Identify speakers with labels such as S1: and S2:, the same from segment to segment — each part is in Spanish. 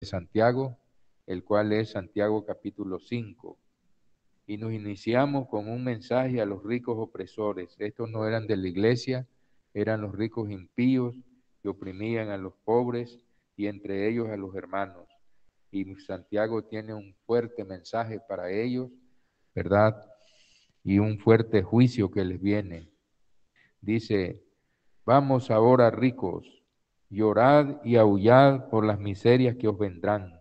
S1: Santiago, el cual es Santiago capítulo 5. Y nos iniciamos con un mensaje a los ricos opresores. Estos no eran de la iglesia, eran los ricos impíos que oprimían a los pobres y entre ellos a los hermanos. Y Santiago tiene un fuerte mensaje para ellos, ¿verdad? Y un fuerte juicio que les viene. Dice, vamos ahora ricos, llorad y aullad por las miserias que os vendrán.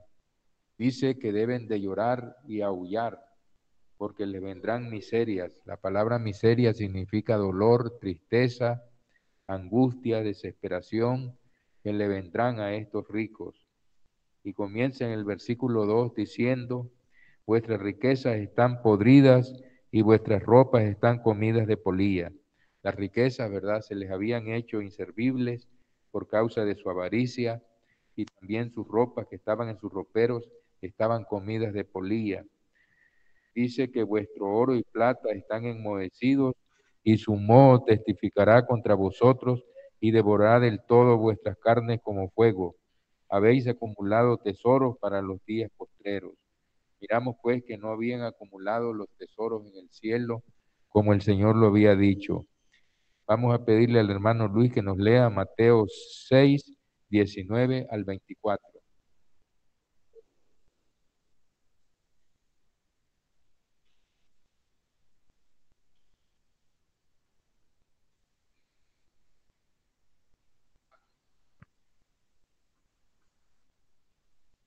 S1: Dice que deben de llorar y aullar porque les vendrán miserias. La palabra miseria significa dolor, tristeza, angustia, desesperación, que le vendrán a estos ricos. Y comienza en el versículo 2 diciendo, vuestras riquezas están podridas y vuestras ropas están comidas de polilla. Las riquezas, ¿verdad? Se les habían hecho inservibles por causa de su avaricia y también sus ropas que estaban en sus roperos estaban comidas de polilla. Dice que vuestro oro y plata están enmohecidos y su moho testificará contra vosotros y devorará del todo vuestras carnes como fuego. Habéis acumulado tesoros para los días postreros. Miramos pues que no habían acumulado los tesoros en el cielo como el Señor lo había dicho. Vamos a pedirle al hermano Luis que nos lea Mateo 6, 19 al 24.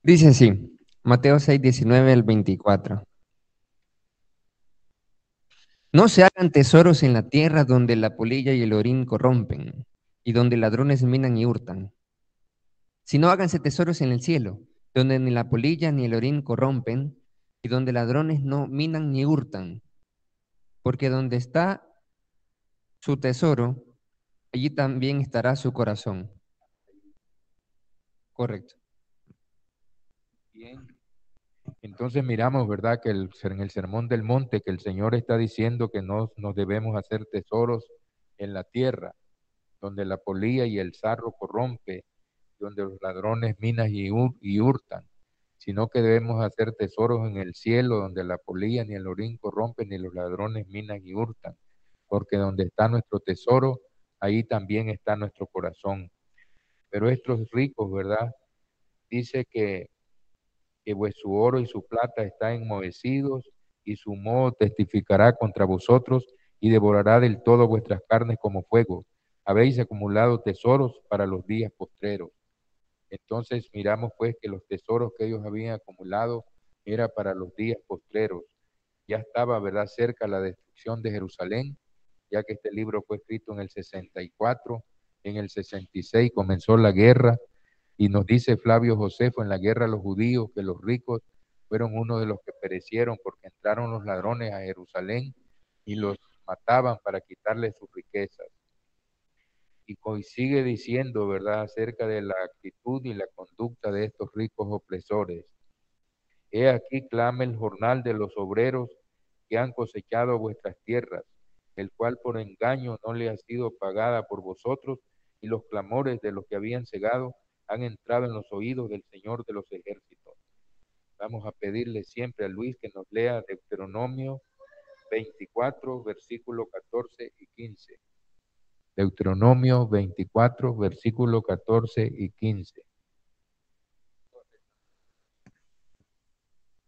S2: Dice así, Mateo 6, 19 al 24. No se hagan tesoros en la tierra donde la polilla y el orín corrompen, y donde ladrones minan y hurtan, sino háganse tesoros en el cielo, donde ni la polilla ni el orín corrompen, y donde ladrones no minan ni hurtan, porque donde está su tesoro, allí también estará su corazón. Correcto.
S1: Bien. Entonces miramos, ¿verdad? Que en el Sermón del Monte, que el Señor está diciendo que no nos debemos hacer tesoros en la tierra, donde la polilla y el sarro corrompe, donde los ladrones minan y hurtan, sino que debemos hacer tesoros en el cielo, donde la polilla ni el orín corrompen, ni los ladrones minan y hurtan, porque donde está nuestro tesoro, ahí también está nuestro corazón. Pero estos ricos, ¿verdad? Dice que vuestro oro y su plata están enmohecidos, y su moho testificará contra vosotros, y devorará del todo vuestras carnes como fuego. Habéis acumulado tesoros para los días postreros. Entonces miramos pues que los tesoros que ellos habían acumulado era para los días postreros. Ya estaba, ¿verdad?, cerca la destrucción de Jerusalén, ya que este libro fue escrito en el 64, en el 66 comenzó la guerra, y nos dice Flavio Josefo en la guerra a los judíos que los ricos fueron uno de los que perecieron porque entraron los ladrones a Jerusalén y los mataban para quitarles sus riquezas. Y sigue diciendo, ¿verdad?, acerca de la actitud y la conducta de estos ricos opresores. He aquí clama el jornal de los obreros que han cosechado vuestras tierras, el cual por engaño no le ha sido pagada por vosotros, y los clamores de los que habían cegado han entrado en los oídos del Señor de los ejércitos. Vamos a pedirle siempre a Luis que nos lea Deuteronomio 24, versículo 14 y 15. Deuteronomio 24, versículo 14 y 15.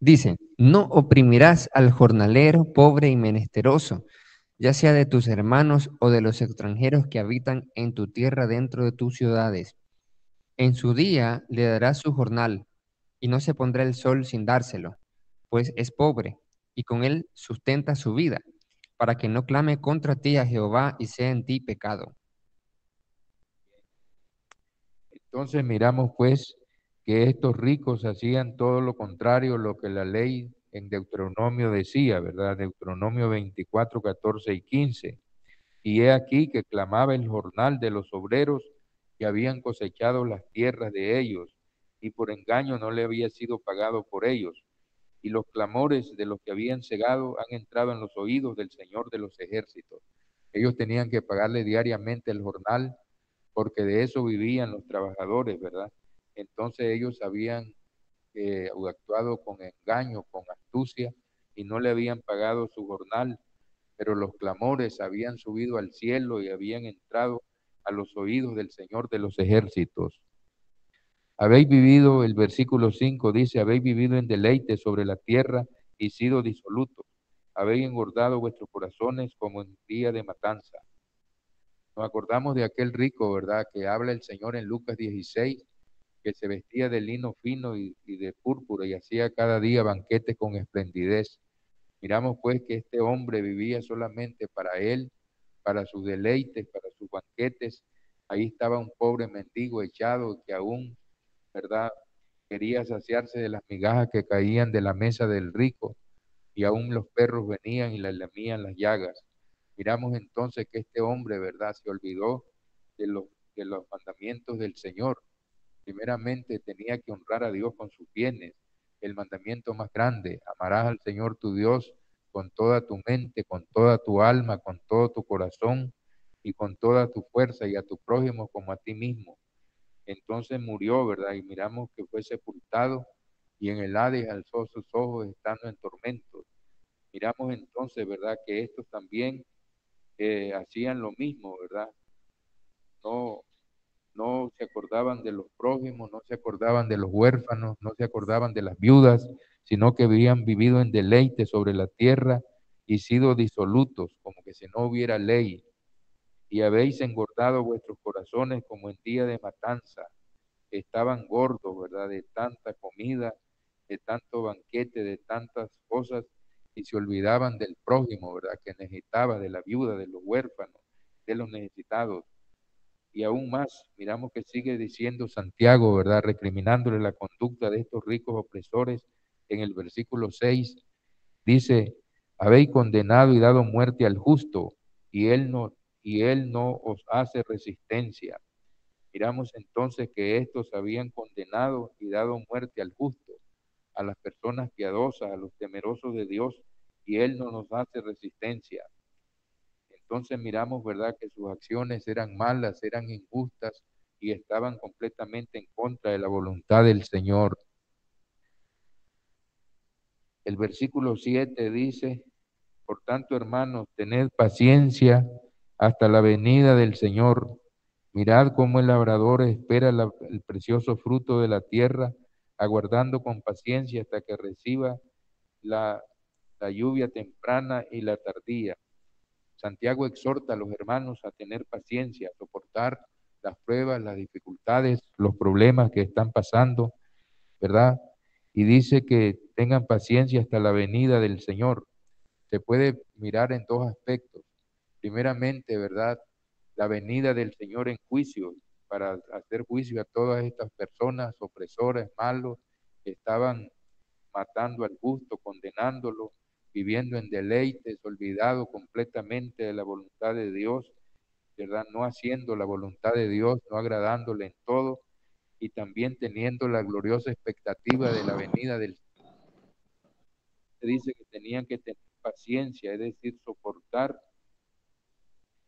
S2: Dice, no oprimirás al jornalero, pobre y menesteroso, ya sea de tus hermanos o de los extranjeros que habitan en tu tierra dentro de tus ciudades. En su día le darás su jornal, y no se pondrá el sol sin dárselo, pues es pobre, y con él sustenta su vida, para que no clame contra ti a Jehová y sea en ti pecado.
S1: Entonces miramos pues que estos ricos hacían todo lo contrario a lo que la ley en Deuteronomio decía, ¿verdad? Deuteronomio 24, 14 y 15. Y he aquí que clamaba el jornal de los obreros que habían cosechado las tierras de ellos, y por engaño no le había sido pagado por ellos. Y los clamores de los que habían cegado han entrado en los oídos del Señor de los ejércitos. Ellos tenían que pagarle diariamente el jornal porque de eso vivían los trabajadores, ¿verdad? Entonces ellos sabían o actuado con engaño, con astucia, y no le habían pagado su jornal, pero los clamores habían subido al cielo y habían entrado a los oídos del Señor de los ejércitos. Habéis vivido, el versículo 5 dice, habéis vivido en deleite sobre la tierra y sido disolutos. Habéis engordado vuestros corazones como en día de matanza. Nos acordamos de aquel rico, ¿verdad?, que habla el Señor en Lucas 16, que se vestía de lino fino y de púrpura y hacía cada día banquetes con esplendidez. Miramos pues que este hombre vivía solamente para él, para sus deleites, para sus banquetes. Ahí estaba un pobre mendigo echado que aún, ¿verdad?, quería saciarse de las migajas que caían de la mesa del rico, y aún los perros venían y le lamían las llagas. Miramos entonces que este hombre, ¿verdad?, se olvidó de de los mandamientos del Señor. Primeramente tenía que honrar a Dios con sus bienes. El mandamiento más grande: amarás al Señor tu Dios con toda tu mente, con toda tu alma, con todo tu corazón y con toda tu fuerza, y a tu prójimo como a ti mismo. Entonces murió, ¿verdad? Y miramos que fue sepultado y en el Hades alzó sus ojos estando en tormentos. Miramos entonces, ¿verdad?, que estos también hacían lo mismo, ¿verdad? No, no se acordaban de los prójimos, no se acordaban de los huérfanos, no se acordaban de las viudas, sino que habían vivido en deleite sobre la tierra y sido disolutos, como que si no hubiera ley. Y habéis engordado vuestros corazones como en día de matanza. Estaban gordos, ¿verdad?, de tanta comida, de tanto banquete, de tantas cosas, y se olvidaban del prójimo, ¿verdad?, que necesitaba, de la viuda, de los huérfanos, de los necesitados. Y aún más, miramos que sigue diciendo Santiago, ¿verdad?, recriminándole la conducta de estos ricos opresores en el versículo 6, dice, habéis condenado y dado muerte al justo, y él no os hace resistencia. Miramos entonces que estos habían condenado y dado muerte al justo, a las personas piadosas, a los temerosos de Dios, y él no nos hace resistencia. Entonces miramos, ¿verdad?, que sus acciones eran malas, eran injustas y estaban completamente en contra de la voluntad del Señor. El versículo 7 dice, por tanto, hermanos, tened paciencia hasta la venida del Señor. Mirad cómo el labrador espera el precioso fruto de la tierra, aguardando con paciencia hasta que reciba la, la lluvia temprana y la tardía. Santiago exhorta a los hermanos a tener paciencia, a soportar las pruebas, las dificultades, los problemas que están pasando, ¿verdad? Y dice que tengan paciencia hasta la venida del Señor. Se puede mirar en dos aspectos. Primeramente, ¿verdad?, la venida del Señor en juicio, para hacer juicio a todas estas personas opresoras, malos, que estaban matando al justo, condenándolo, viviendo en deleites, olvidado completamente de la voluntad de Dios, ¿verdad?, no haciendo la voluntad de Dios, no agradándole en todo, y también teniendo la gloriosa expectativa de la venida del Señor. Se dice que tenían que tener paciencia, es decir, soportar,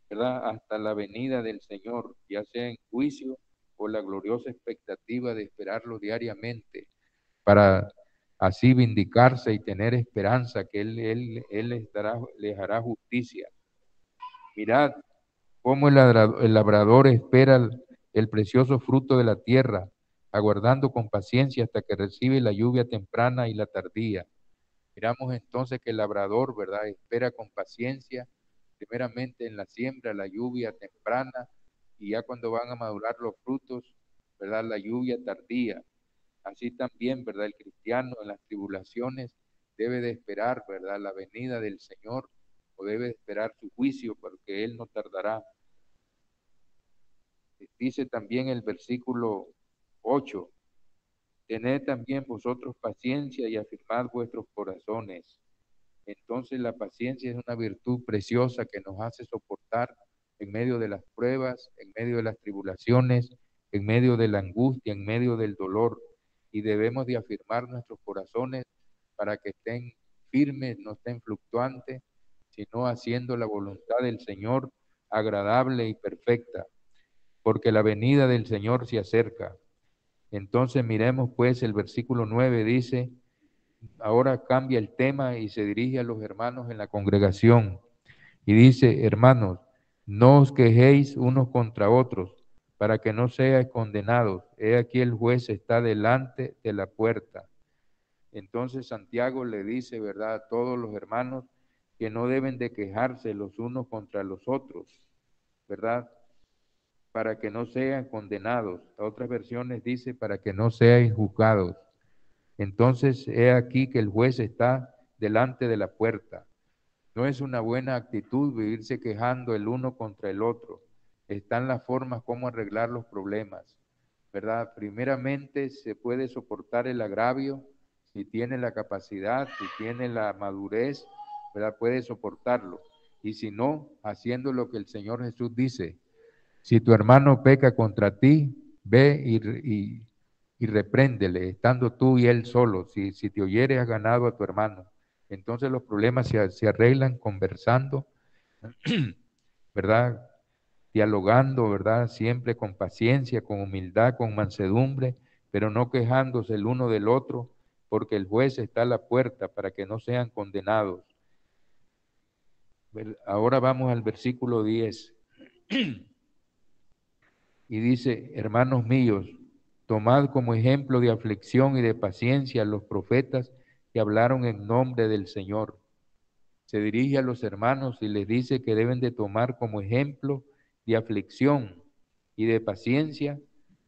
S1: ¿verdad?, hasta la venida del Señor, ya sea en juicio o la gloriosa expectativa de esperarlo diariamente, para así vindicarse y tener esperanza que Él les hará justicia. Mirad cómo el labrador espera el precioso fruto de la tierra, aguardando con paciencia hasta que recibe la lluvia temprana y la tardía. Miramos entonces que el labrador, ¿verdad?, espera con paciencia, primeramente en la siembra, la lluvia temprana, y ya cuando van a madurar los frutos, ¿verdad?, la lluvia tardía. Así también, ¿verdad?, el cristiano en las tribulaciones debe de esperar, ¿verdad?, la venida del Señor, o debe de esperar su juicio, porque Él no tardará. Dice también el versículo 8, tened también vosotros paciencia y afirmad vuestros corazones. Entonces la paciencia es una virtud preciosa que nos hace soportar en medio de las pruebas, en medio de las tribulaciones, en medio de la angustia, en medio del dolor. Y debemos de afirmar nuestros corazones para que estén firmes, no estén fluctuantes, sino haciendo la voluntad del Señor agradable y perfecta, porque la venida del Señor se acerca. Entonces miremos pues el versículo 9 dice, ahora cambia el tema y se dirige a los hermanos en la congregación y dice, hermanos, no os quejéis unos contra otros para que no seáis condenados. He aquí el juez está delante de la puerta. Entonces Santiago le dice, ¿verdad?, a todos los hermanos que no deben de quejarse los unos contra los otros, ¿verdad?, para que no sean condenados. Otras versiones dice, para que no sean juzgados. Entonces, he aquí que el juez está delante de la puerta. No es una buena actitud vivirse quejando el uno contra el otro. Están las formas como arreglar los problemas, ¿verdad? Primeramente, se puede soportar el agravio si tiene la capacidad, si tiene la madurez, ¿verdad? Puede soportarlo. Y si no, haciendo lo que el Señor Jesús dice, si tu hermano peca contra ti, ve y repréndele, estando tú y él solo. Si te oyeres, has ganado a tu hermano. Entonces los problemas se arreglan conversando, ¿verdad? Dialogando, ¿verdad? Siempre con paciencia, con humildad, con mansedumbre, pero no quejándose el uno del otro, porque el juez está a la puerta para que no sean condenados. Ahora vamos al versículo 10. Y dice, hermanos míos, tomad como ejemplo de aflicción y de paciencia a los profetas que hablaron en nombre del Señor. Se dirige a los hermanos y les dice que deben de tomar como ejemplo de aflicción y de paciencia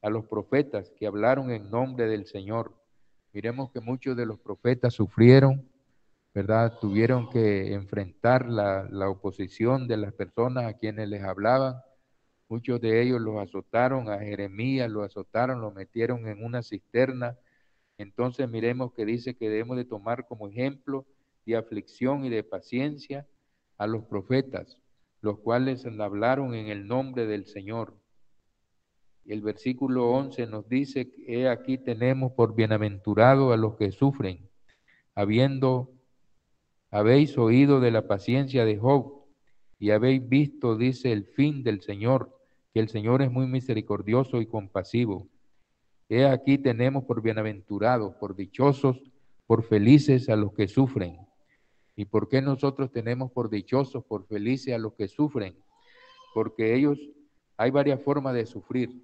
S1: a los profetas que hablaron en nombre del Señor. Miremos que muchos de los profetas sufrieron, ¿verdad? Tuvieron que enfrentar la oposición de las personas a quienes les hablaban. Muchos de ellos los azotaron, a Jeremías lo azotaron, lo metieron en una cisterna. Entonces miremos que dice que debemos de tomar como ejemplo de aflicción y de paciencia a los profetas, los cuales hablaron en el nombre del Señor. El versículo 11 nos dice, he aquí tenemos por bienaventurado a los que sufren, habéis oído de la paciencia de Job y habéis visto, dice, el fin del Señor, que el Señor es muy misericordioso y compasivo. He aquí tenemos por bienaventurados, por dichosos, por felices a los que sufren. ¿Y por qué nosotros tenemos por dichosos, por felices a los que sufren? Porque hay varias formas de sufrir.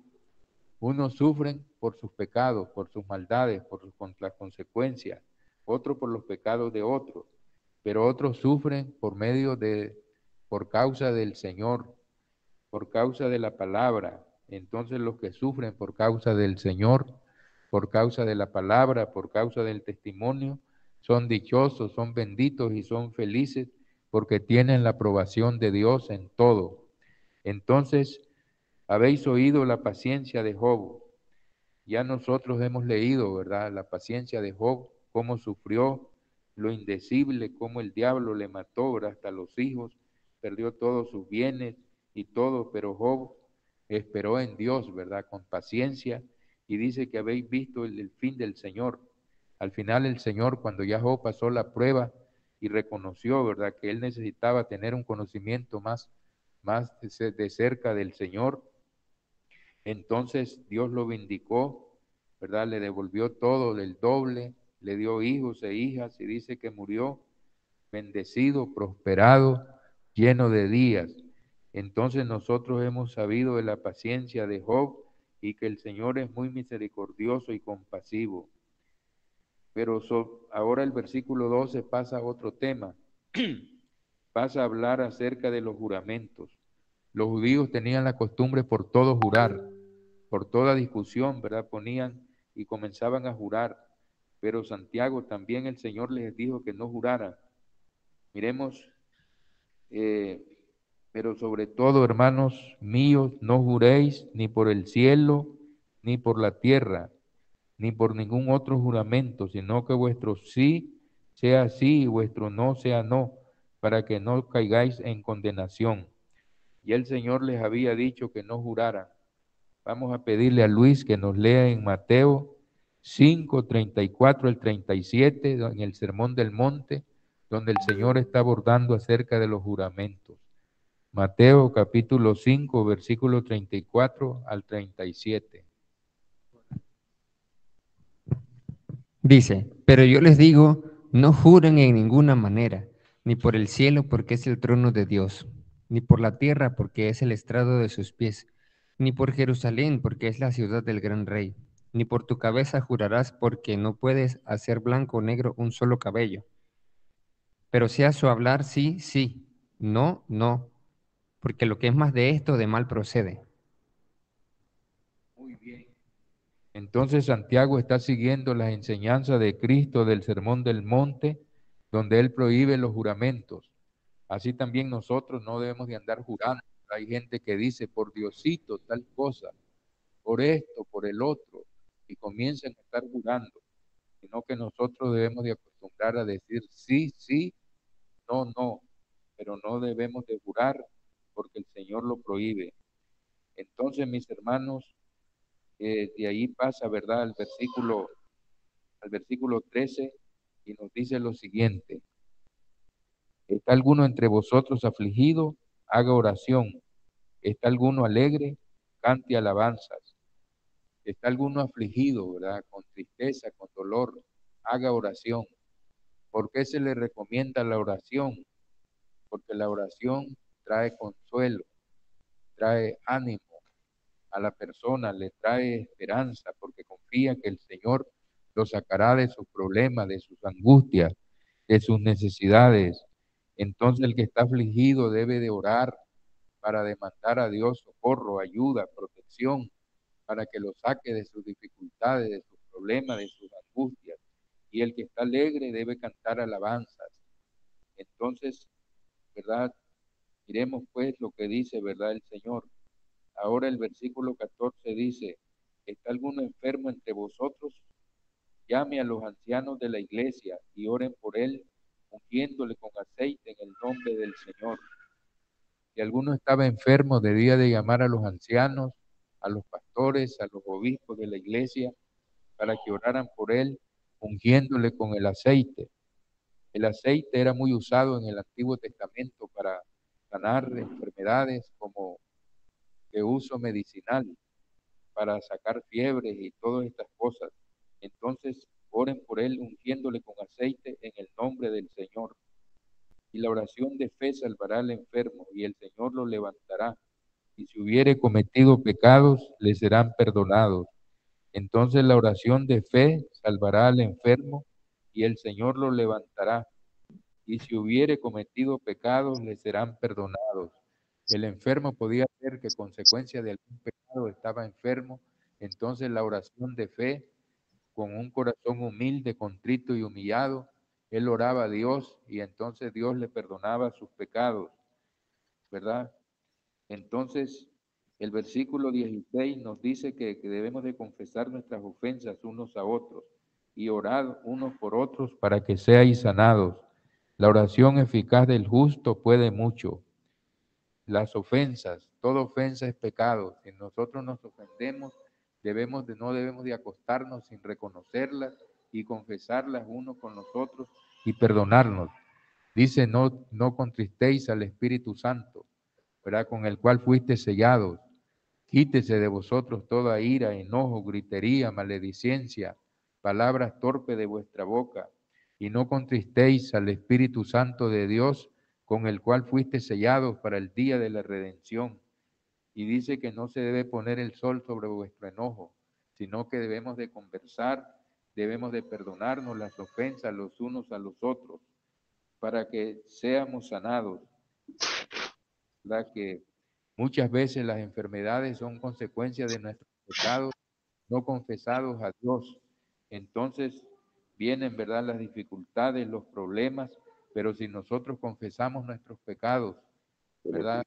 S1: Unos sufren por sus pecados, por sus maldades, por las consecuencias. Otros por los pecados de otros. Pero otros sufren por causa del Señor, por causa de la palabra. Entonces los que sufren por causa del Señor, por causa de la palabra, por causa del testimonio, son dichosos, son benditos y son felices porque tienen la aprobación de Dios en todo. Entonces, habéis oído la paciencia de Job. Ya nosotros hemos leído, ¿verdad? La paciencia de Job, cómo sufrió, lo indecible, cómo el diablo le mató, ¿verdad? Hasta los hijos, perdió todos sus bienes y todo, pero Job esperó en Dios, ¿verdad? Con paciencia, y dice que habéis visto el fin del Señor. Al final el Señor, cuando ya Job pasó la prueba y reconoció, ¿verdad?, que él necesitaba tener un conocimiento más de cerca del Señor, entonces Dios lo vindicó, ¿verdad? Le devolvió todo del doble, le dio hijos e hijas y dice que murió bendecido, prosperado, lleno de días. Entonces nosotros hemos sabido de la paciencia de Job y que el Señor es muy misericordioso y compasivo. Pero ahora el versículo 12 pasa a otro tema, pasa a hablar acerca de los juramentos. Los judíos tenían la costumbre por todo jurar, por toda discusión, ¿verdad? Ponían y comenzaban a jurar. Pero Santiago también el Señor les dijo que no juraran. Miremos, pero sobre todo, hermanos míos, no juréis ni por el cielo, ni por la tierra, ni por ningún otro juramento, sino que vuestro sí sea sí y vuestro no sea no, para que no caigáis en condenación. Y el Señor les había dicho que no juraran. Vamos a pedirle a Luis que nos lea en Mateo 5, 34 al 37, en el Sermón del Monte, donde el Señor está abordando acerca de los juramentos. Mateo capítulo 5, versículo 34 al 37.
S2: Dice, pero yo les digo, no juren en ninguna manera, ni por el cielo porque es el trono de Dios, ni por la tierra porque es el estrado de sus pies, ni por Jerusalén porque es la ciudad del gran rey, ni por tu cabeza jurarás porque no puedes hacer blanco o negro un solo cabello. Pero sea su hablar sí, sí, no, no, porque lo que es más de esto de mal procede.
S1: Muy bien. Entonces Santiago está siguiendo las enseñanzas de Cristo del Sermón del Monte, donde él prohíbe los juramentos. Así también nosotros no debemos de andar jurando. Hay gente que dice, por Diosito, tal cosa, por esto, por el otro, y comienzan a estar jurando, sino que nosotros debemos de acostumbrar a decir sí, sí, no, no, pero no debemos de jurar porque el Señor lo prohíbe. Entonces, mis hermanos, de ahí pasa, ¿verdad?, al versículo 13 y nos dice lo siguiente: ¿está alguno entre vosotros afligido? Haga oración. ¿Está alguno alegre? Cante alabanzas. ¿Está alguno afligido, verdad? Con tristeza, con dolor, haga oración. ¿Por qué se le recomienda la oración? Porque la oración trae consuelo, trae ánimo a la persona, le trae esperanza, porque confía que el Señor lo sacará de sus problemas, de sus angustias, de sus necesidades. Entonces el que está afligido debe de orar para demandar a Dios socorro, ayuda, protección, para que lo saque de sus dificultades, de sus problemas, de sus angustias. Y el que está alegre debe cantar alabanzas. Entonces, ¿verdad? Miremos pues lo que dice, ¿verdad? El Señor. Ahora el versículo 14 dice, ¿está alguno enfermo entre vosotros? Llame a los ancianos de la iglesia y oren por él, ungiéndole con aceite en el nombre del Señor. Si alguno estaba enfermo, debía de llamar a los ancianos, a los pastores, a los obispos de la iglesia, para que oraran por él, ungiéndole con el aceite. El aceite era muy usado en el Antiguo Testamento para sanar enfermedades como de uso medicinal, para sacar fiebres y todas estas cosas. Entonces, oren por él ungiéndole con aceite en el nombre del Señor. Y la oración de fe salvará al enfermo y el Señor lo levantará. Y si hubiere cometido pecados, le serán perdonados. Entonces la oración de fe salvará al enfermo y el Señor lo levantará. Y si hubiere cometido pecados, le serán perdonados. El enfermo podía ser que consecuencia de algún pecado estaba enfermo. Entonces la oración de fe, con un corazón humilde, contrito y humillado, él oraba a Dios y entonces Dios le perdonaba sus pecados, ¿verdad? Entonces, el versículo 16 nos dice que debemos de confesar nuestras ofensas unos a otros y orar unos por otros para que seáis sanados. La oración eficaz del justo puede mucho. Las ofensas, toda ofensa es pecado. Si nosotros nos ofendemos, no debemos de acostarnos sin reconocerlas y confesarlas unos con los otros y perdonarnos. Dice, no, no contristéis al Espíritu Santo, ¿verdad? Con el cual fuiste sellados. Quítese de vosotros toda ira, enojo, gritería, maledicencia, palabras torpes de vuestra boca, y no contristéis al Espíritu Santo de Dios, con el cual fuiste sellados para el día de la redención. Y dice que no se debe poner el sol sobre vuestro enojo, sino que debemos de conversar, debemos de perdonarnos las ofensas los unos a los otros, para que seamos sanados. ¿Verdad? Que muchas veces las enfermedades son consecuencia de nuestros pecados no confesados a Dios. Entonces vienen, ¿verdad?, las dificultades, los problemas, pero si nosotros confesamos nuestros pecados, ¿verdad?,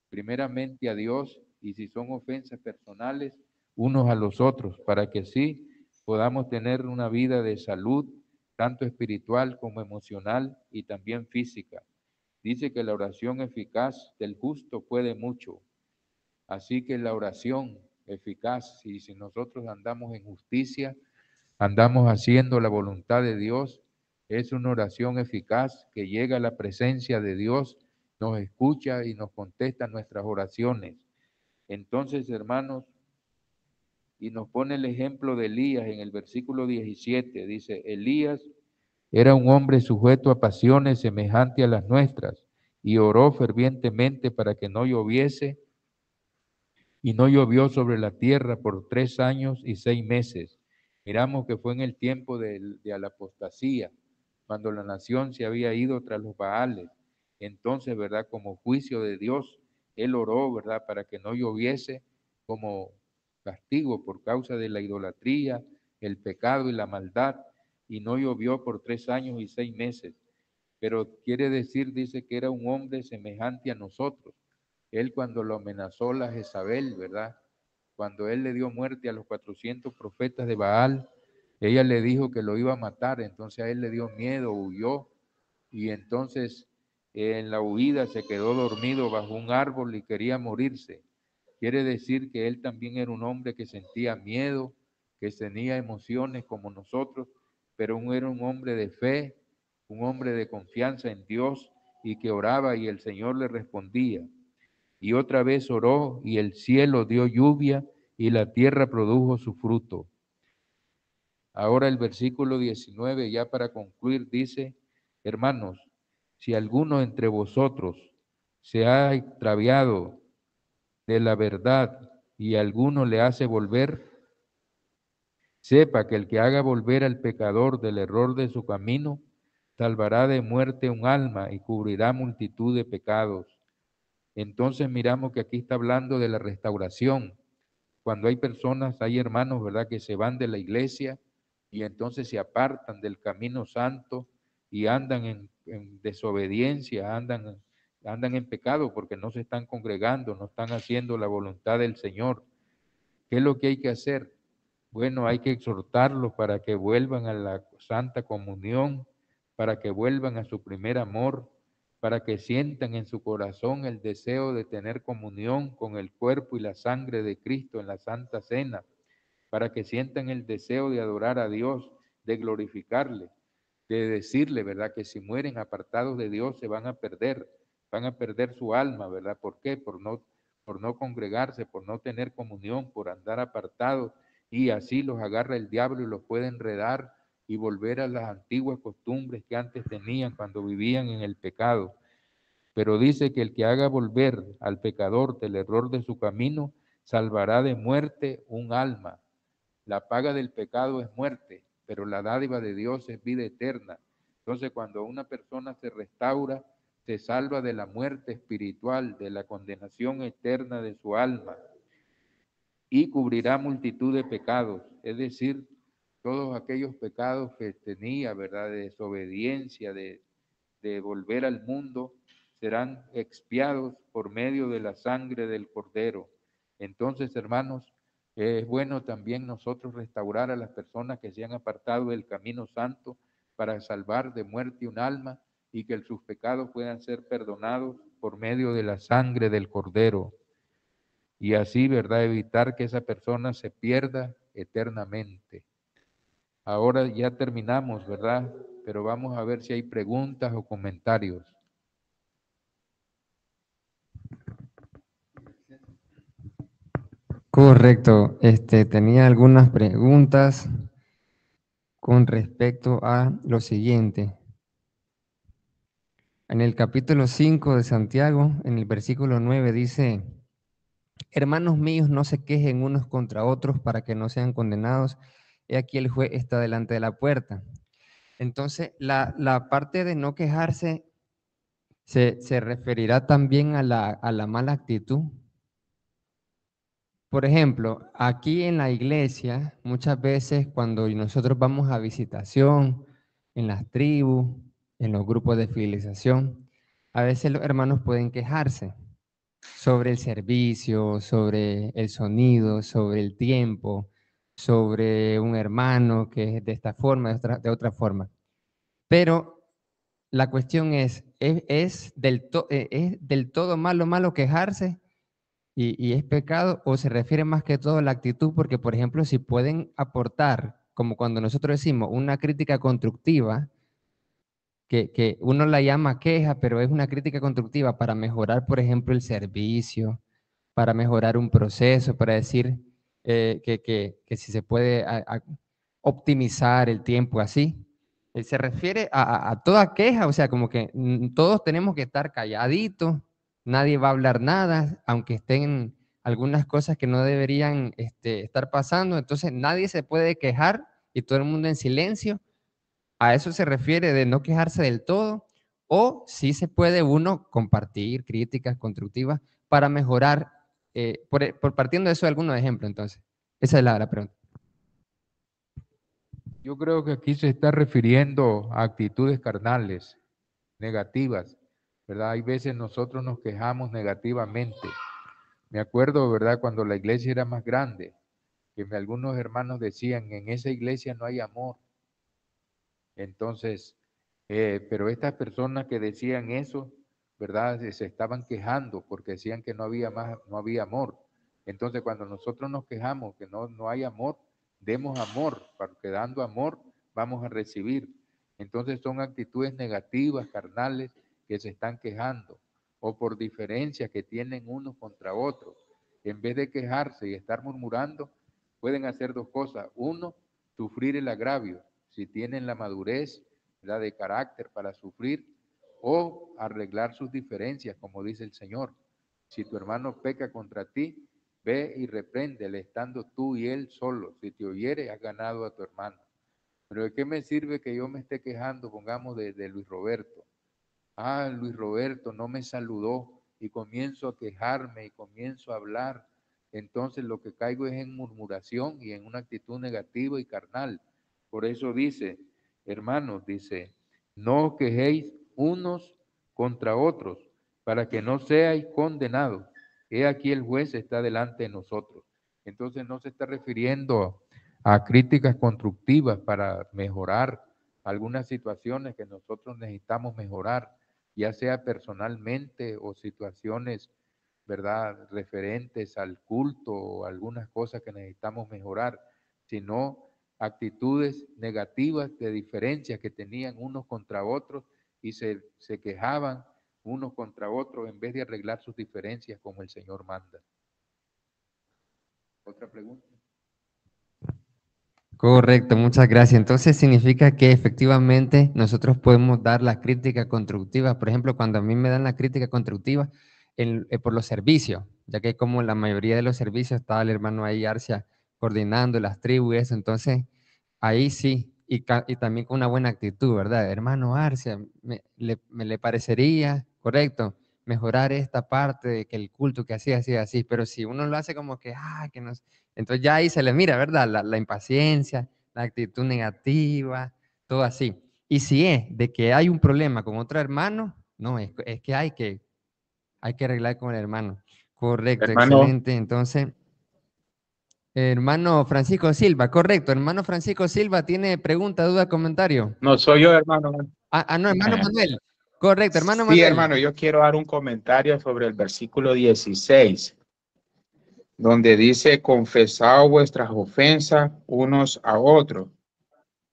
S1: primeramente a Dios y si son ofensas personales, unos a los otros, para que sí podamos tener una vida de salud, tanto espiritual como emocional y también física. Dice que la oración eficaz del justo puede mucho. Así que la oración eficaz, y si nosotros andamos en justicia, andamos haciendo la voluntad de Dios, es una oración eficaz que llega a la presencia de Dios, nos escucha y nos contesta nuestras oraciones. Entonces, hermanos, y nos pone el ejemplo de Elías en el versículo 17. Dice, Elías era un hombre sujeto a pasiones semejante a las nuestras, y oró fervientemente para que no lloviese, y no llovió sobre la tierra por 3 años y 6 meses. Miramos que fue en el tiempo de la apostasía, cuando la nación se había ido tras los Baales. Entonces, ¿verdad? Como juicio de Dios, él oró, ¿verdad? Para que no lloviese como castigo por causa de la idolatría, el pecado y la maldad, y no llovió por 3 años y 6 meses. Pero quiere decir, dice que era un hombre semejante a nosotros. Él cuando lo amenazó la Jezabel, ¿verdad? Cuando él le dio muerte a los 400 profetas de Baal, ella le dijo que lo iba a matar, entonces a él le dio miedo, huyó, y entonces en la huida se quedó dormido bajo un árbol y quería morirse. Quiere decir que él también era un hombre que sentía miedo, que tenía emociones como nosotros, pero era un hombre de fe, un hombre de confianza en Dios y que oraba y el Señor le respondía. Y otra vez oró y el cielo dio lluvia y la tierra produjo su fruto. Ahora el versículo 19, ya para concluir, dice, hermanos, si alguno entre vosotros se ha extraviado de la verdad y alguno le hace volver, sepa que el que haga volver al pecador del error de su camino, salvará de muerte un alma y cubrirá multitud de pecados. Entonces miramos que aquí está hablando de la restauración. Cuando hay personas, hay hermanos, ¿verdad?, que se van de la iglesia y entonces se apartan del camino santo y andan en desobediencia, andan en pecado porque no se están congregando, no están haciendo la voluntad del Señor. ¿Qué es lo que hay que hacer? Bueno, hay que exhortarlos para que vuelvan a la santa comunión, para que vuelvan a su primer amor, para que sientan en su corazón el deseo de tener comunión con el cuerpo y la sangre de Cristo en la Santa Cena, para que sientan el deseo de adorar a Dios, de glorificarle, de decirle, ¿verdad?, que si mueren apartados de Dios se van a perder su alma, ¿verdad? ¿Por qué? Por no congregarse, por no tener comunión, por andar apartados, y así los agarra el diablo y los puede enredar y volver a las antiguas costumbres que antes tenían cuando vivían en el pecado. Pero dice que el que haga volver al pecador del error de su camino, salvará de muerte un alma. La paga del pecado es muerte, pero la dádiva de Dios es vida eterna. Entonces, cuando una persona se restaura, se salva de la muerte espiritual, de la condenación eterna de su alma, y cubrirá multitud de pecados, es decir, todos aquellos pecados que tenía, ¿verdad?, de desobediencia, de volver al mundo, serán expiados por medio de la sangre del Cordero. Entonces, hermanos, es bueno también nosotros restaurar a las personas que se han apartado del camino santo para salvar de muerte un alma y que sus pecados puedan ser perdonados por medio de la sangre del Cordero. Y así, ¿verdad?, evitar que esa persona se pierda eternamente. Ahora ya terminamos, ¿verdad? Pero vamos a ver si hay preguntas o comentarios.
S2: Correcto. Tenía algunas preguntas con respecto a lo siguiente. En el capítulo 5 de Santiago, en el versículo 9 dice, hermanos míos, no se quejen unos contra otros para que no sean condenados. He aquí el juez está delante de la puerta. Entonces, la parte de no quejarse se referirá también a la mala actitud. Por ejemplo, aquí en la iglesia, muchas veces cuando nosotros vamos a visitación, en las tribus, en los grupos de fidelización, a veces los hermanos pueden quejarse sobre el servicio, sobre el sonido, sobre el tiempo, sobre un hermano que es de esta forma, de otra forma. Pero la cuestión ¿es del todo malo quejarse? ¿Y es pecado o se refiere más que todo a la actitud? Porque, por ejemplo, si pueden aportar, como cuando nosotros decimos, una crítica constructiva, que uno la llama queja, pero es una crítica constructiva para mejorar, por ejemplo, el servicio, para mejorar un proceso, para decir, que si se puede optimizar el tiempo así. Se refiere a toda queja, o sea, como que todos tenemos que estar calladitos, nadie va a hablar nada, aunque estén algunas cosas que no deberían estar pasando, entonces nadie se puede quejar y todo el mundo en silencio. A eso se refiere de no quejarse del todo, o sí se puede uno compartir críticas constructivas para mejorar, por partiendo de eso algunos ejemplos, entonces. Esa es la pregunta.
S1: Yo creo que aquí se está refiriendo a actitudes carnales, negativas, ¿verdad? Hay veces nosotros nos quejamos negativamente. Me acuerdo, ¿verdad? Cuando la iglesia era más grande, que algunos hermanos decían, en esa iglesia no hay amor. Entonces, pero estas personas que decían eso, ¿verdad? Se estaban quejando porque decían que no había más, no había amor. Entonces, cuando nosotros nos quejamos que no hay amor, demos amor, porque dando amor vamos a recibir. Entonces son actitudes negativas, carnales, que se están quejando, o por diferencias que tienen unos contra otros. En vez de quejarse y estar murmurando, pueden hacer dos cosas. Uno, sufrir el agravio, si tienen la madurez, ¿verdad?, de carácter para sufrir, o arreglar sus diferencias, como dice el Señor. Si tu hermano peca contra ti, ve y repréndele, estando tú y él solos. Si te oyere, has ganado a tu hermano. Pero ¿de qué me sirve que yo me esté quejando, pongamos, de Luis Roberto? Ah, Luis Roberto no me saludó, y comienzo a quejarme y comienzo a hablar. Entonces lo que caigo es en murmuración y en una actitud negativa y carnal. Por eso dice, hermanos, dice, no os quejéis unos contra otros, para que no seáis condenados. He aquí el juez está delante de nosotros. Entonces no se está refiriendo a críticas constructivas para mejorar algunas situaciones que nosotros necesitamos mejorar, ya sea personalmente o situaciones, ¿verdad?, referentes al culto o algunas cosas que necesitamos mejorar, sino actitudes negativas de diferencias que tenían unos contra otros y se quejaban unos contra otros en vez de arreglar sus diferencias como el Señor manda. ¿Otra pregunta?
S2: Correcto, muchas gracias. Entonces significa que efectivamente nosotros podemos dar la crítica constructiva. Por ejemplo, cuando a mí me dan la crítica constructiva por los servicios, ya que como la mayoría de los servicios estaba el hermano ahí, Arcia, coordinando las tribus y eso, entonces ahí sí, y también con una buena actitud, ¿verdad? Hermano Arcia, me le parecería correcto mejorar esta parte de que el culto que hacía, así, pero si uno lo hace como que, que no, entonces ya ahí se le mira, ¿verdad? La impaciencia, la actitud negativa, todo así. Y si es de que hay un problema con otro hermano, no, es que hay que arreglar con el hermano. Correcto,
S3: Hermano,
S2: excelente. Entonces, hermano Francisco Silva, correcto. Hermano Francisco Silva, ¿tiene pregunta, duda, comentario?
S3: no soy yo, hermano.
S2: No, hermano Manuel. Correcto, hermano
S3: Sí,
S2: Manuel.
S3: hermano, yo quiero dar un comentario sobre el versículo 16, donde dice, confesad vuestras ofensas unos a otros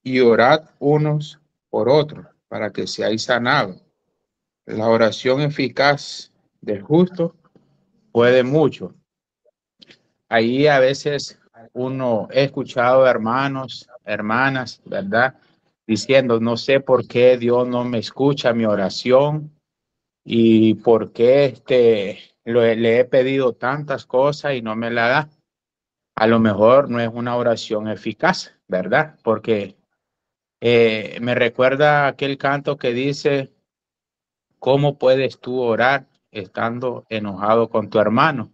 S3: y orad unos por otros para que seáis sanados. La oración eficaz del justo puede mucho. Ahí a veces uno he escuchado hermanos, hermanas, ¿verdad? Diciendo, no sé por qué Dios no me escucha mi oración y por qué le he pedido tantas cosas y no me la da. A lo mejor no es una oración eficaz, ¿verdad? Porque me recuerda aquel canto que dice, ¿cómo puedes tú orar estando enojado con tu hermano?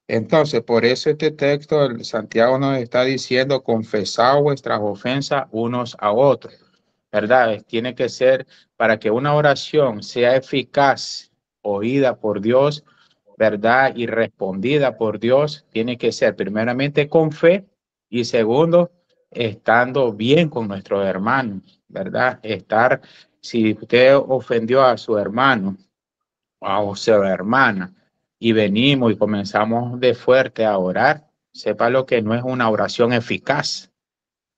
S3: Entonces, por eso este texto, Santiago nos está diciendo, confesad vuestras ofensas unos a otros, ¿verdad? Tiene que ser para que una oración sea eficaz, oída por Dios, ¿verdad? Y respondida por Dios, tiene que ser primeramente con fe y segundo, estando bien con nuestros hermanos, ¿verdad? Si usted ofendió a su hermano o a su hermana y venimos y comenzamos de fuerte a orar, sepa lo que no es una oración eficaz.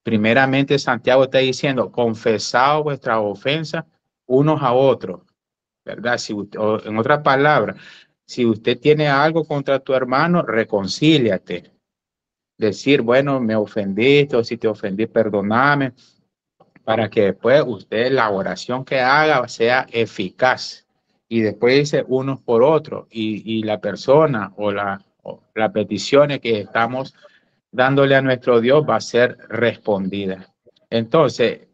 S3: Primeramente, Santiago está diciendo, confesad vuestras ofensas unos a otros, ¿verdad? En otras palabras, si usted tiene algo contra tu hermano, reconcíliate. decir, bueno, me ofendiste o si te ofendí, perdóname, para que después usted la oración que haga sea eficaz. Y después dice unos por otros y la persona o la petición que estamos dándole a nuestro Dios va a ser respondida. Entonces,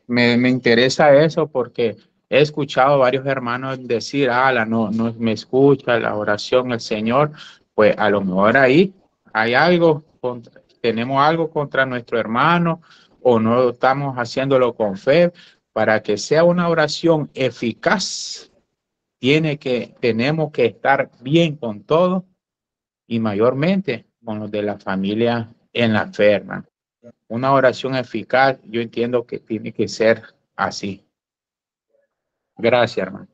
S3: me interesa eso porque he escuchado a varios hermanos decir, no me escucha la oración el Señor, pues a lo mejor ahí hay algo, tenemos algo contra nuestro hermano o no estamos haciéndolo con fe. Para que sea una oración eficaz, tenemos que estar bien con todo y mayormente con los de la familia en la fe, hermano. Una oración eficaz, yo entiendo que tiene que ser así. Gracias, hermano.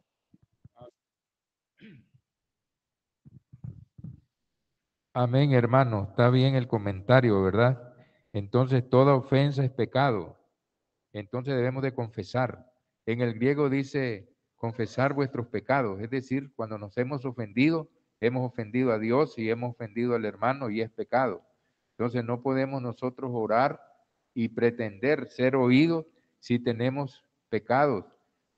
S1: Amén, hermano. Está bien el comentario, ¿verdad? Entonces, toda ofensa es pecado. Entonces debemos de confesar. En el griego dice confesar vuestros pecados, es decir, cuando nos hemos ofendido a Dios y hemos ofendido al hermano y es pecado. Entonces no podemos nosotros orar y pretender ser oídos si tenemos pecados,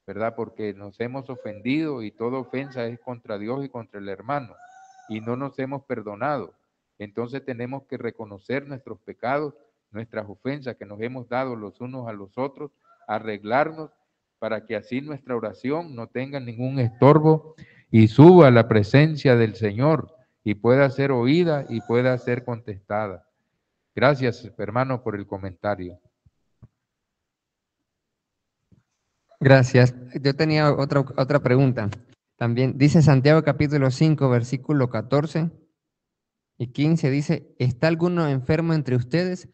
S1: ¿verdad? Porque nos hemos ofendido y toda ofensa es contra Dios y contra el hermano y no nos hemos perdonado. Entonces tenemos que reconocer nuestros pecados, nuestras ofensas que nos hemos dado los unos a los otros, arreglarnos para que así nuestra oración no tenga ningún estorbo y suba a la presencia del Señor y pueda ser oída y pueda ser contestada. Gracias, hermano, por el comentario.
S2: Gracias. Yo tenía otra pregunta. También dice Santiago capítulo 5, versículo 14 y 15, dice, ¿está alguno enfermo entre ustedes?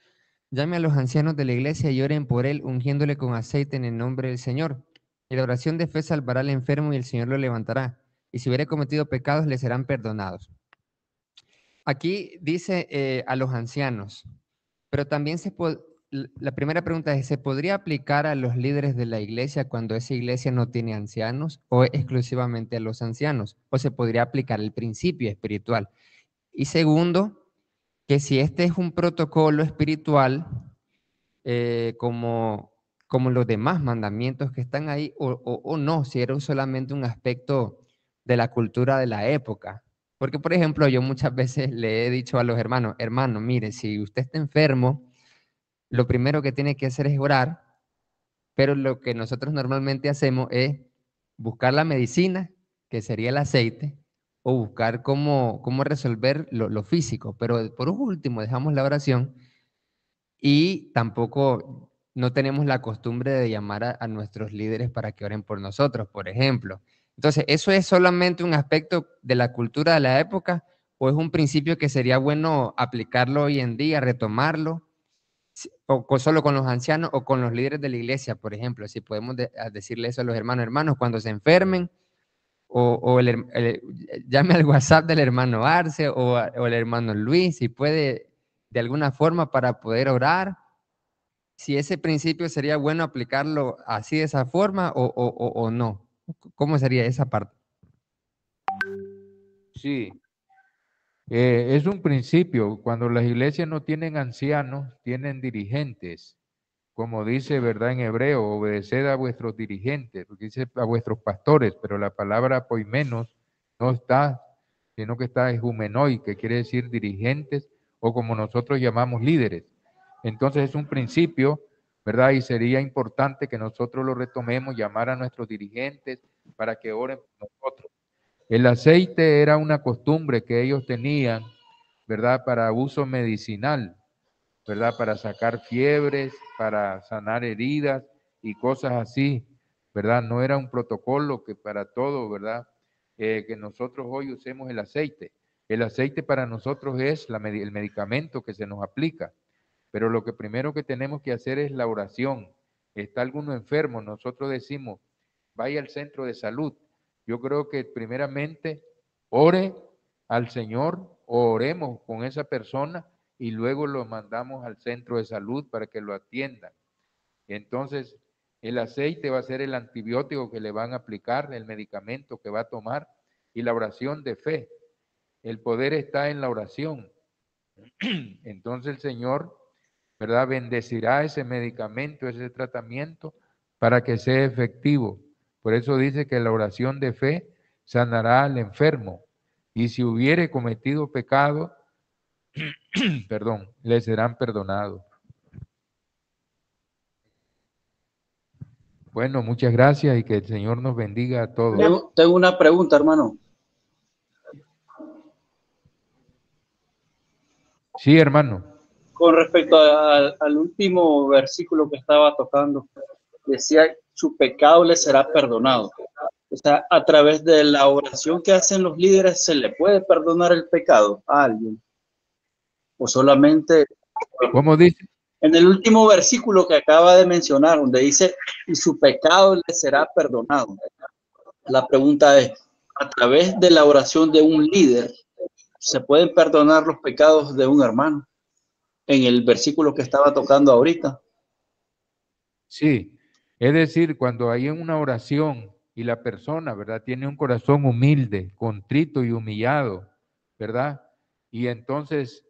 S2: Llame a los ancianos de la iglesia y oren por él, ungiéndole con aceite en el nombre del Señor. Y la oración de fe salvará al enfermo y el Señor lo levantará. Y si hubiere cometido pecados, le serán perdonados. Aquí dice a los ancianos, pero también la primera pregunta es, ¿se podría aplicar a los líderes de la iglesia cuando esa iglesia no tiene ancianos o exclusivamente a los ancianos? ¿O se podría aplicar el principio espiritual? Y segundo, que si este es un protocolo espiritual, como los demás mandamientos que están ahí, o no, si era solamente un aspecto de la cultura de la época. Porque, por ejemplo, yo muchas veces le he dicho a los hermanos, hermano, mire, si usted está enfermo, lo primero que tiene que hacer es orar, pero lo que nosotros normalmente hacemos es buscar la medicina, que sería el aceite, o buscar cómo resolver lo físico. Pero por último, dejamos la oración y tampoco no tenemos la costumbre de llamar a nuestros líderes para que oren por nosotros, por ejemplo. Entonces, ¿eso es solamente un aspecto de la cultura de la época o es un principio que sería bueno aplicarlo hoy en día, retomarlo? O solo con los ancianos o con los líderes de la iglesia, por ejemplo, si podemos decirle eso a los hermanos, cuando se enfermen, o llame al WhatsApp del hermano Arce o el hermano Luis, si puede de alguna forma para poder orar, si ese principio sería bueno aplicarlo así de esa forma o no. ¿Cómo sería esa parte?
S1: Sí, es un principio. Cuando las iglesias no tienen ancianos, tienen dirigentes. Como dice, ¿verdad? En hebreo, obedeced a vuestros dirigentes, porque dice a vuestros pastores, pero la palabra poimenos no está, sino que está ejumenoi, que quiere decir dirigentes, o como nosotros llamamos líderes. Entonces es un principio, ¿verdad? Y sería importante que nosotros lo retomemos, llamar a nuestros dirigentes para que oren por nosotros. El aceite era una costumbre que ellos tenían, ¿verdad? Para uso medicinal, ¿verdad? Para sacar fiebres, para sanar heridas y cosas así, ¿verdad? No era un protocolo que para todo, ¿verdad? Que nosotros hoy usemos el aceite. El aceite para nosotros es el medicamento que se nos aplica, pero lo que primero que tenemos que hacer es la oración. Está alguno enfermo, nosotros decimos, vaya al centro de salud. Yo creo que primeramente ore al Señor o oremos con esa persona y luego lo mandamos al centro de salud para que lo atiendan. Entonces, el aceite va a ser el antibiótico que le van a aplicar, el medicamento que va a tomar y la oración de fe. El poder está en la oración. Entonces el Señor, ¿verdad?, bendecirá ese medicamento, ese tratamiento, para que sea efectivo. Por eso dice que la oración de fe sanará al enfermo. Y si hubiere cometido pecado, perdón, le serán perdonados. Bueno, muchas gracias y que el Señor nos bendiga a todos.
S4: Tengo una pregunta, hermano.
S1: Sí, hermano.
S4: Con respecto al último versículo que estaba tocando, decía, su pecado le será perdonado. O sea, a través de la oración que hacen los líderes, ¿se le puede perdonar el pecado a alguien? O solamente
S1: ¿Cómo dice?
S4: en el último versículo que acaba de mencionar, donde dice, y su pecado le será perdonado. La pregunta es, a través de la oración de un líder, ¿se pueden perdonar los pecados de un hermano? En el versículo que estaba tocando ahorita.
S1: Sí, es decir, cuando hay una oración y la persona, ¿verdad?, tiene un corazón humilde, contrito y humillado, ¿verdad? Y entonces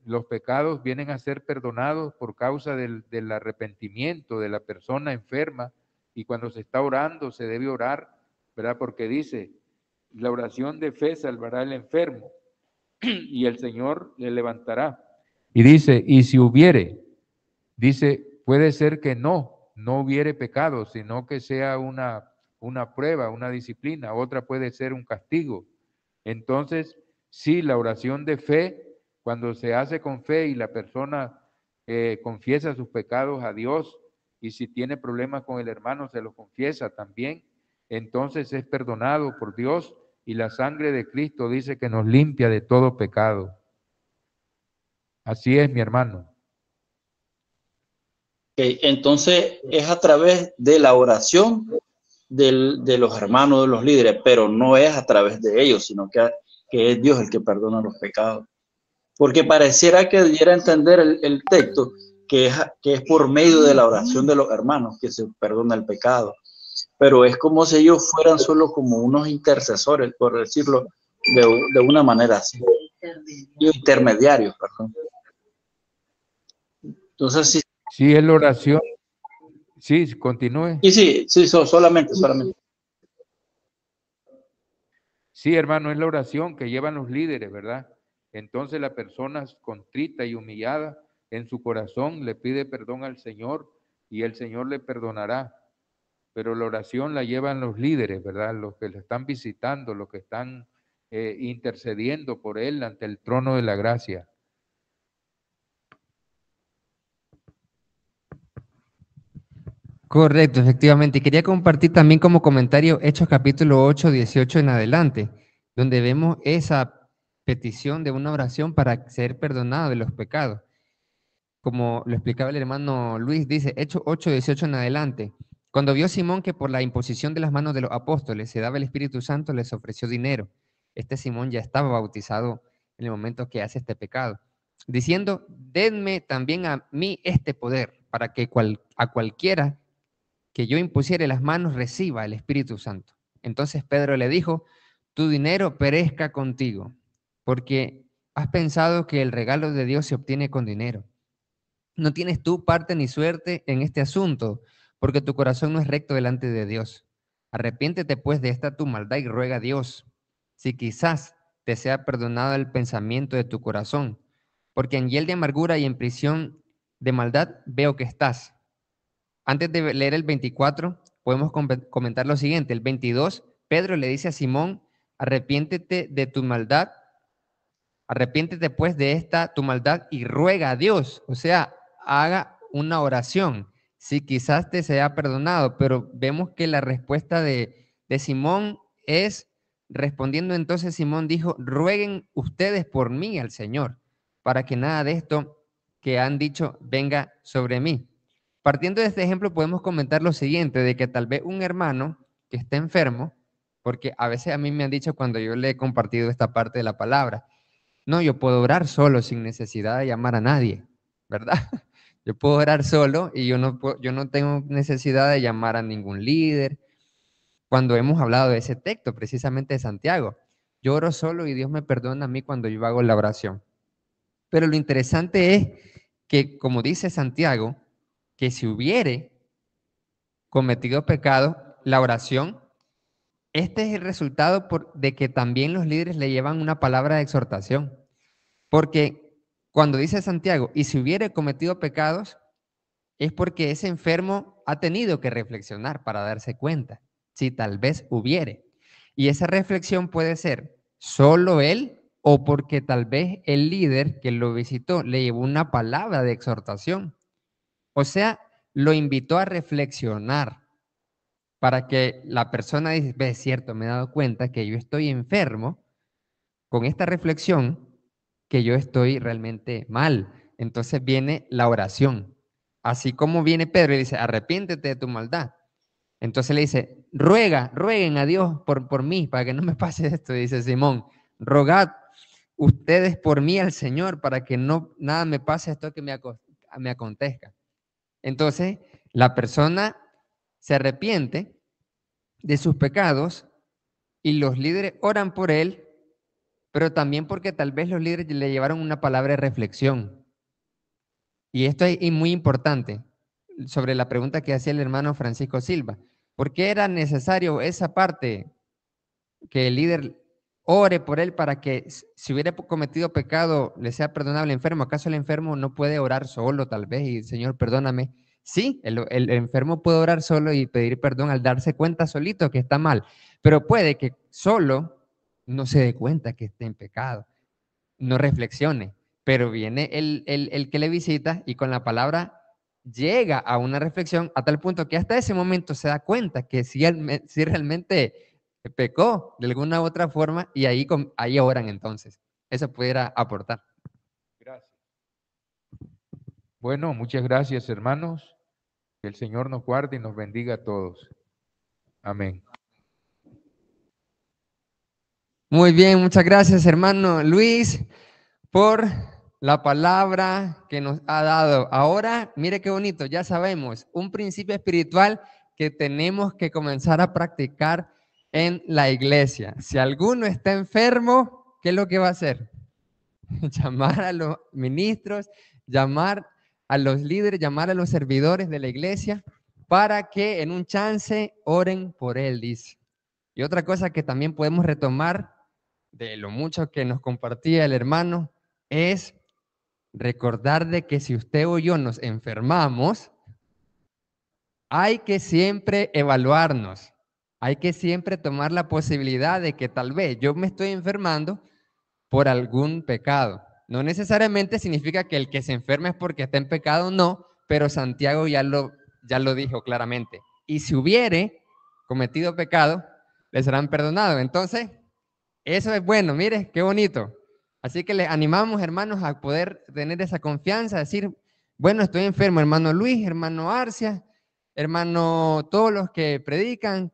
S1: los pecados vienen a ser perdonados por causa del arrepentimiento de la persona enferma, y cuando se está orando se debe orar, ¿verdad? Porque dice, la oración de fe salvará al enfermo y el Señor le levantará. Y dice, y si hubiere, dice, puede ser que no hubiere pecado, sino que sea una prueba, una disciplina, otra puede ser un castigo. Entonces, sí, la oración de fe, cuando se hace con fe y la persona confiesa sus pecados a Dios, y si tiene problemas con el hermano se los confiesa también, entonces es perdonado por Dios, y la sangre de Cristo dice que nos limpia de todo pecado. Así es, mi hermano.
S4: Okay, entonces es a través de la oración de los hermanos, de los líderes, pero no es a través de ellos, sino que es Dios el que perdona los pecados. Porque pareciera que diera a entender el texto que es por medio de la oración de los hermanos que se perdona el pecado. Pero es como si ellos fueran solo como unos intercesores, por decirlo de una manera así. Intermediarios, perdón. Entonces, sí.
S1: Sí, es la oración. Sí, continúe.
S4: Sí, solamente.
S1: Sí, hermano, es la oración que llevan los líderes, ¿verdad? Entonces la persona contrita y humillada en su corazón le pide perdón al Señor y el Señor le perdonará. Pero la oración la llevan los líderes, ¿verdad? Los que le están visitando, los que están intercediendo por él ante el trono de la gracia.
S2: Correcto, efectivamente. Y quería compartir también como comentario Hechos capítulo 8, 18 en adelante, donde vemos esa petición de una oración para ser perdonado de los pecados. Como lo explicaba el hermano Luis, dice Hechos 8, 18 en adelante. Cuando vio Simón que por la imposición de las manos de los apóstoles se daba el Espíritu Santo, les ofreció dinero. Este Simón ya estaba bautizado en el momento que hace este pecado, diciendo, denme también a mí este poder, para que a cualquiera que yo impusiere las manos reciba el Espíritu Santo. Entonces Pedro le dijo, tu dinero perezca contigo, porque has pensado que el regalo de Dios se obtiene con dinero. No tienes tú parte ni suerte en este asunto, porque tu corazón no es recto delante de Dios. Arrepiéntete pues de esta tu maldad y ruega a Dios, si quizás te sea perdonado el pensamiento de tu corazón, porque en hiel de amargura y en prisión de maldad veo que estás. Antes de leer el 24, podemos comentar lo siguiente. El 22, Pedro le dice a Simón, arrepiéntete de tu maldad, arrepiéntete pues de esta tu maldad y ruega a Dios. O sea, haga una oración, si quizás te sea perdonado, pero vemos que la respuesta de Simón es, respondiendo entonces Simón dijo, rueguen ustedes por mí al Señor, para que nada de esto que han dicho venga sobre mí. Partiendo de este ejemplo podemos comentar lo siguiente, de que tal vez un hermano que esté enfermo, porque a veces a mí me han dicho cuando yo le he compartido esta parte de la palabra, no, yo puedo orar solo sin necesidad de llamar a nadie, ¿verdad? Yo puedo orar solo y yo no tengo necesidad de llamar a ningún líder. Cuando hemos hablado de ese texto, precisamente de Santiago, yo oro solo y Dios me perdona a mí cuando yo hago la oración. Pero lo interesante es que, como dice Santiago, que si hubiere cometido pecado, la oración, este es el resultado de que también los líderes le llevan una palabra de exhortación. Porque cuando dice Santiago, y si hubiere cometido pecados, es porque ese enfermo ha tenido que reflexionar para darse cuenta, si tal vez hubiere. Y esa reflexión puede ser solo él o porque tal vez el líder que lo visitó le llevó una palabra de exhortación. O sea, lo invitó a reflexionar para que la persona dice, ve, es cierto, me he dado cuenta que yo estoy enfermo con esta reflexión, que yo estoy realmente mal. Entonces viene la oración. Así como viene Pedro y dice, arrepiéntete de tu maldad. Entonces le dice, rueguen a Dios por mí, para que no me pase esto. Dice Simón, rogad ustedes por mí al Señor, para que no nada me pase esto que me acontezca. Entonces, la persona se arrepiente de sus pecados y los líderes oran por él, pero también porque tal vez los líderes le llevaron una palabra de reflexión. Y esto es muy importante sobre la pregunta que hacía el hermano Francisco Silva. ¿Por qué era necesario esa parte que el líder ore por él para que si hubiera cometido pecado le sea perdonable al enfermo? ¿Acaso el enfermo no puede orar solo tal vez y Señor, perdóname? Sí, el enfermo puede orar solo y pedir perdón al darse cuenta solito que está mal, pero puede que solo no se dé cuenta que está en pecado, no reflexione, pero viene el que le visita y con la palabra llega a una reflexión a tal punto que hasta ese momento se da cuenta que si realmente pecó de alguna u otra forma y ahí oran entonces. Eso pudiera aportar.
S1: Gracias. Bueno, muchas gracias, hermanos. Que el Señor nos guarde y nos bendiga a todos. Amén.
S2: Muy bien, muchas gracias, hermano Luis, por la palabra que nos ha dado. Ahora, mire qué bonito, ya sabemos, un principio espiritual que tenemos que comenzar a practicar en la iglesia. Si alguno está enfermo, ¿qué es lo que va a hacer? Llamar a los ministros, llamar a los líderes, llamar a los servidores de la iglesia para que en un chance oren por él, dice. Y otra cosa que también podemos retomar de lo mucho que nos compartía el hermano es recordar de que si usted o yo nos enfermamos, hay que siempre evaluarnos, hay que siempre tomar la posibilidad de que tal vez yo me estoy enfermando por algún pecado. No necesariamente significa que el que se enferma es porque está en pecado, no, pero Santiago ya lo dijo claramente. Y si hubiere cometido pecado, le serán perdonados. Entonces, eso es bueno, mire, qué bonito. Así que les animamos, hermanos, a poder tener esa confianza, decir, bueno, estoy enfermo, hermano Luis, hermano Arcia, hermano, todos los que predican,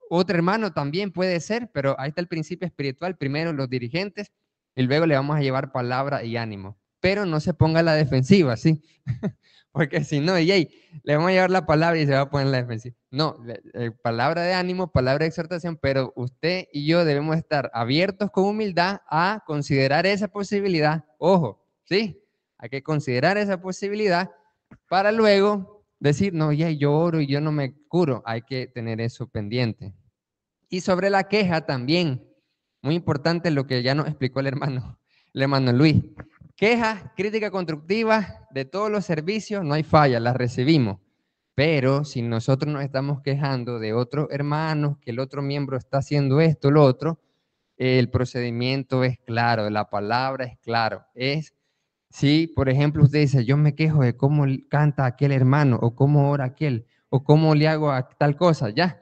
S2: otro hermano también puede ser, pero ahí está el principio espiritual, primero los dirigentes, y luego le vamos a llevar palabra y ánimo. Pero no se ponga a la defensiva, ¿sí? Porque si no, le vamos a llevar la palabra y se va a poner en la defensiva. No, palabra de ánimo, palabra de exhortación, pero usted y yo debemos estar abiertos con humildad a considerar esa posibilidad. Ojo, ¿sí? Hay que considerar esa posibilidad para luego decir, no, ya yo oro y yo no me curo. Hay que tener eso pendiente. Y sobre la queja también, muy importante lo que ya nos explicó el hermano Luis. Quejas, crítica constructiva de todos los servicios, no hay falla, las recibimos. Pero si nosotros nos estamos quejando de otros hermanos, que el otro miembro está haciendo esto, lo otro, el procedimiento es claro, la palabra es claro. Si, por ejemplo, usted dice, yo me quejo de cómo canta aquel hermano, o cómo ora aquel, o cómo le hago a tal cosa, ya.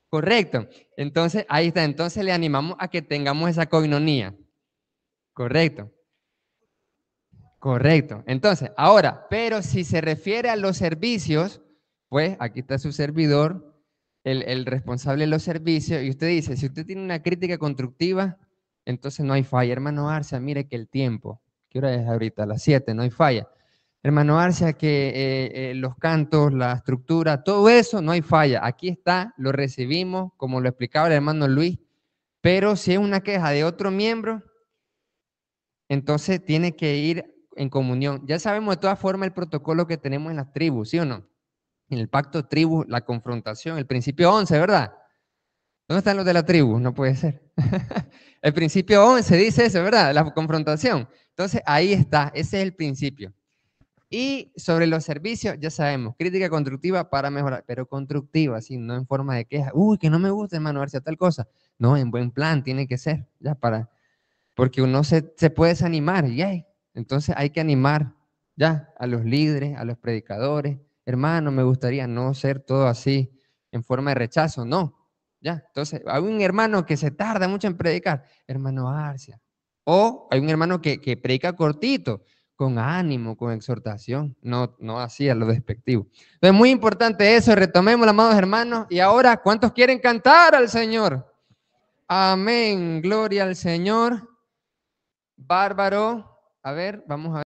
S2: Correcto. Entonces, ahí está. Entonces le animamos a que tengamos esa coinonía. Correcto. Correcto. Entonces, ahora, pero si se refiere a los servicios, pues aquí está su servidor, el responsable de los servicios, y usted dice, si usted tiene una crítica constructiva, entonces no hay falla. Hermano Arcia, mire que el tiempo, ¿qué hora es ahorita? A las 7, no hay falla. Hermano Arcia, que los cantos, la estructura, todo eso, no hay falla. Aquí está, lo recibimos, como lo explicaba el hermano Luis, pero si es una queja de otro miembro, entonces tiene que ir en comunión. Ya sabemos de todas formas el protocolo que tenemos en las tribus, ¿sí o no? En el pacto tribu, la confrontación, el principio 11, ¿verdad? ¿Dónde están los de la tribu? No puede ser. El principio 11 dice eso, ¿verdad? La confrontación. Entonces, ahí está, ese es el principio. Y sobre los servicios, ya sabemos, crítica constructiva para mejorar, pero constructiva, así, no en forma de queja. Uy, que no me gusta, hermano, ver si tal cosa. No, en buen plan tiene que ser, ya para, porque uno se puede desanimar, y entonces hay que animar, ya, a los líderes, a los predicadores. Hermano, me gustaría no ser todo así, en forma de rechazo, no. Ya, entonces, hay un hermano que se tarda mucho en predicar, hermano Arcia. O hay un hermano que predica cortito, con ánimo, con exhortación, no así a lo despectivo. Entonces, muy importante eso, retomemos, amados hermanos. Y ahora, ¿cuántos quieren cantar al Señor? Amén, gloria al Señor. Bárbaro. A ver, vamos a ver.